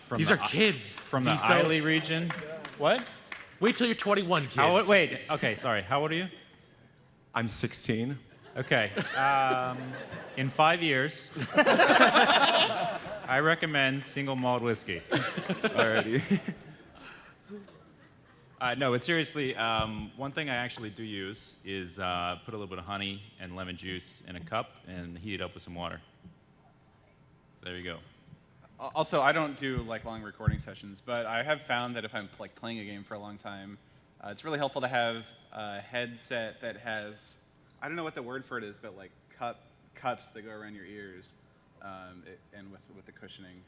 from These the are kids. from the These don't- Islay region. What? Wait till you're 21, kids. Wait. Okay, sorry. How old are you? I'm 16. Okay. In 5 years, I recommend single malt whiskey. Alrighty. No, but seriously, one thing I actually do use is put a little bit of honey and lemon juice in a cup and heat it up with some water. There you go. Also, I don't do long recording sessions, but I have found that if I'm playing a game for a long time, it's really helpful to have a headset that has, I don't know what the word for it is, but cups that go around your ears, and with the cushioning.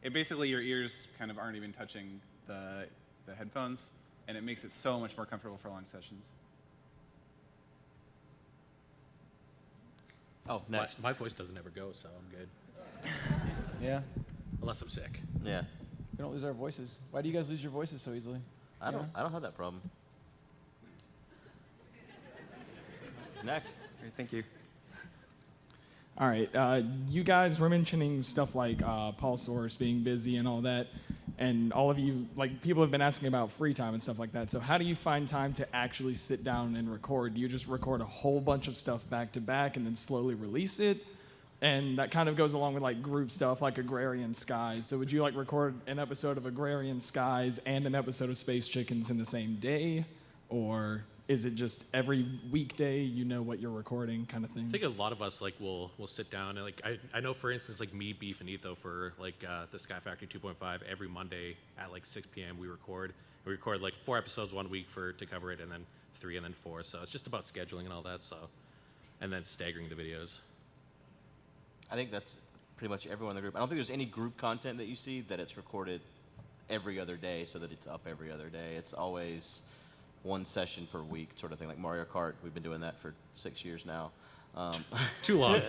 It basically, your ears kind of aren't even touching the headphones, and it makes it so much more comfortable for long sessions. Oh, next. My voice doesn't ever go, so I'm good. Yeah. Unless I'm sick. Yeah. We don't lose our voices. Why do you guys lose your voices so easily? I don't have that problem. Next. Thank you. All right, you guys were mentioning stuff like Paul Soares being busy and all that, and all of you, people have been asking about free time and stuff like that. So how do you find time to actually sit down and record? Do you just record a whole bunch of stuff back to back and then slowly release it? And that kind of goes along with group stuff like Agrarian Skies. So would you record an episode of Agrarian Skies and an episode of Space Chickens in the same day? Or is it just every weekday you know what you're recording kind of thing? I think a lot of us will sit down and I know, for instance, me, Beef, and Etho for the Sky Factory 2.5 every Monday at 6 p.m. we record. We record 4 episodes 1 week to cover it, and then 3 and then 4. So it's just about scheduling and all that. So, and then staggering the videos. I think that's pretty much everyone in the group. I don't think there's any group content that you see that it's recorded every other day so that it's up every other day. It's always one session per week sort of thing, like Mario Kart. We've been doing that for 6 years now. Too long.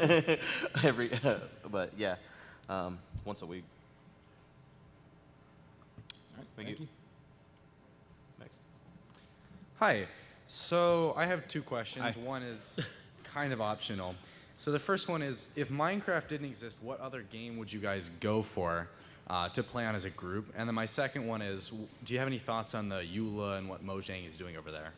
But yeah, once a week. All right, thank you. Next. Hi. So I have 2 questions. One is kind of optional. So the first one is, if Minecraft didn't exist, what other game would you guys go for to play on as a group? And then my second one is, do you have any thoughts on the EULA and what Mojang is doing over there?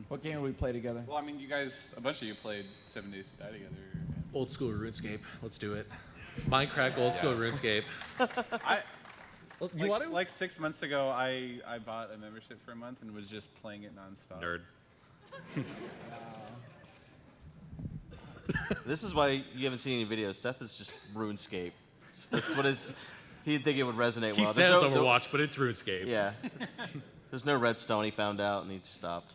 What game would we play together? Well, you guys, a bunch of you played 7 Days to Die together. Old school RuneScape. Let's do it. Minecraft, old school RuneScape. You want to? Like 6 months ago, I bought a membership for a month and was just playing it nonstop. Nerd. This is why you haven't seen any videos. Seth is just RuneScape. That's what his. He'd think it would resonate He well. says Overwatch, but it's RuneScape. Yeah. There's no redstone. He found out and he stopped.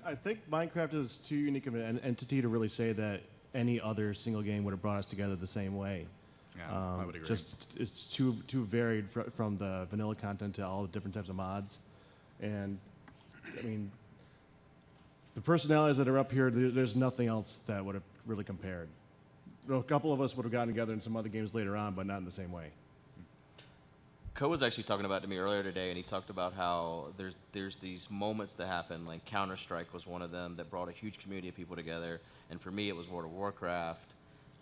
I think Minecraft is too unique of an entity to really say that any other single game would have brought us together the same way. Yeah, I would agree. Just it's too varied from the vanilla content to all the different types of mods, and I mean, the personalities that are up here, there's nothing else that would have really compared. A couple of us would have gotten together in some other games later on, but not in the same way. Co was actually talking about it to me earlier today, and he talked about how there's these moments that happen, like Counter-Strike was one of them that brought a huge community of people together, and for me it was World of Warcraft,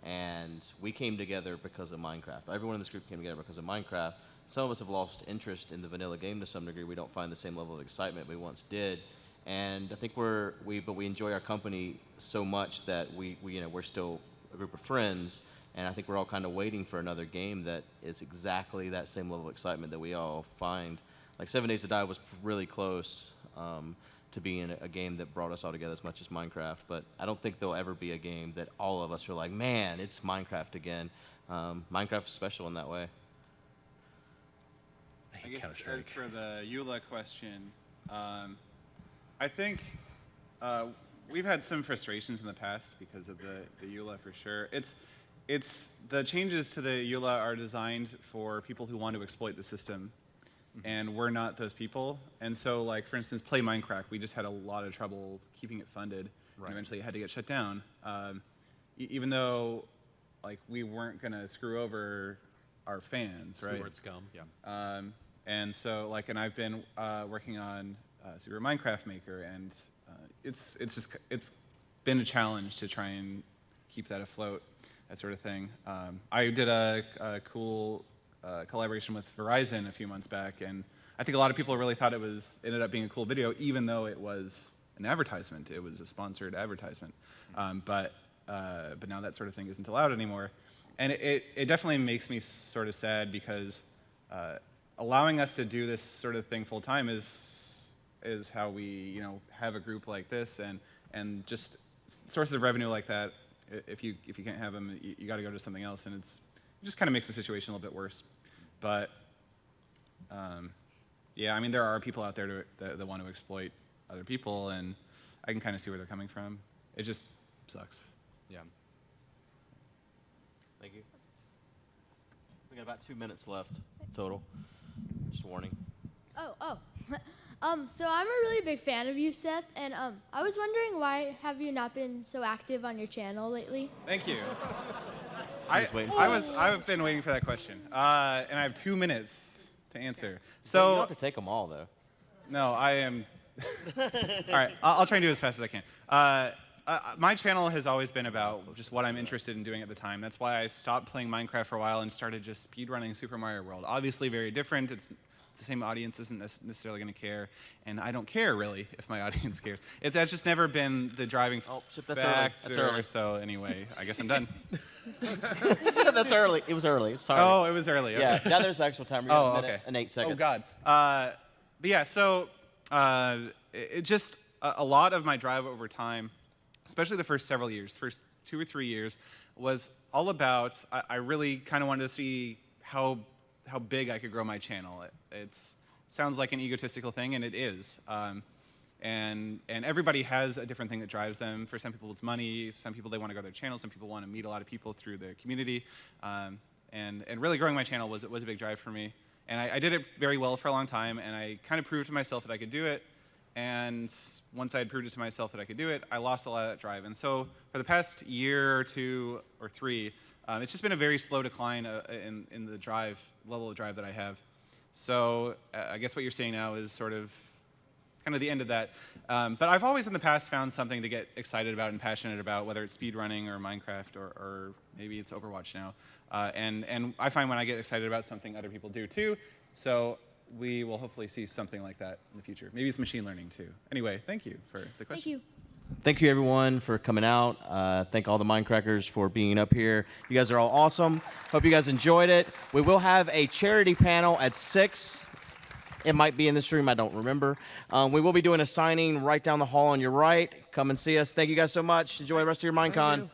and we came together because of Minecraft. Everyone in this group came together because of Minecraft. Some of us have lost interest in the vanilla game to some degree. We don't find the same level of excitement we once did, and I think we enjoy our company so much that we're still a group of friends. And I think we're all kind of waiting for another game that is exactly that same level of excitement that we all find. Like 7 Days to Die was really close to being a game that brought us all together as much as Minecraft. But I don't think there'll ever be a game that all of us are like, man, it's Minecraft again. Minecraft is special in that way. I guess as for the EULA question, I think we've had some frustrations in the past because of the EULA for sure. It's the changes to the EULA are designed for people who want to exploit the system, and we're not those people. And so, like for instance, Play Minecraft, we just had a lot of trouble keeping it funded, and eventually it had to get shut down. Even though, like, we weren't gonna screw over our fans, right? We weren't scum. Yeah. And so, like, and I've been working on Super Minecraft Maker, and it's been a challenge to try and keep that afloat. That sort of thing. I did a cool collaboration with Verizon a few months back, and I think a lot of people really thought ended up being a cool video, even though it was an advertisement. It was a sponsored advertisement. But now that sort of thing isn't allowed anymore. And it definitely makes me sort of sad because allowing us to do this sort of thing full time is how we have a group like this, and just sources of revenue like that. If you can't have them, you got to go to something else, and it just kind of makes the situation a little bit worse. But yeah, I mean, there are people out there that want to exploit other people, and I can kind of see where they're coming from. It just sucks. Yeah. Thank you. We got about 2 minutes left total. Just a warning. So I'm a really big fan of you, Seth, and I was wondering why have you not been so active on your channel lately? Thank you. I've been waiting for that question, and I have 2 minutes to answer. So you don't have to take them all, though. No, I am. All right, I'll try and do it as fast as I can. My channel has always been about just what I'm interested in doing at the time. That's why I stopped playing Minecraft for a while and started just speedrunning Super Mario World. Obviously very different. It's the same audience isn't necessarily going to care, and I don't care really if my audience cares. That's just never been the driving factor. That's early. So anyway, I guess I'm done. That's early. It was early. Sorry. Oh, it was early. Okay. Yeah. Now there's the actual timer. You have a minute and 8 seconds. Oh God. But yeah. So it just a lot of my drive over time, especially the first several years, first 2 or 3 years, was all about. I really kind of wanted to see how big I could grow my channel. It sounds like an egotistical thing, and it is. And everybody has a different thing that drives them. For some people, it's money. Some people, they want to grow their channel. Some people want to meet a lot of people through the community. And really growing my channel was a big drive for me. And I did it very well for a long time, and I kind of proved to myself that I could do it. And once I had proved it to myself that I could do it, I lost a lot of that drive. And so for the past year or 2 or 3, it's just been a very slow decline in the level of drive that I have. So I guess what you're seeing now is sort of kind of the end of that. But I've always in the past found something to get excited about and passionate about, whether it's speedrunning or Minecraft or maybe it's Overwatch now. And I find when I get excited about something, other people do too. So we will hopefully see something like that in the future. Maybe it's machine learning too. Anyway, thank you for the question. Thank you. Thank you, everyone, for coming out. Thank all the Mindcrackers for being up here. You guys are all awesome. Hope you guys enjoyed it. We will have a charity panel at 6. It might be in this room. I don't remember. We will be doing a signing right down the hall on your right. Come and see us. Thank you guys so much. Enjoy the rest of your Mindcon.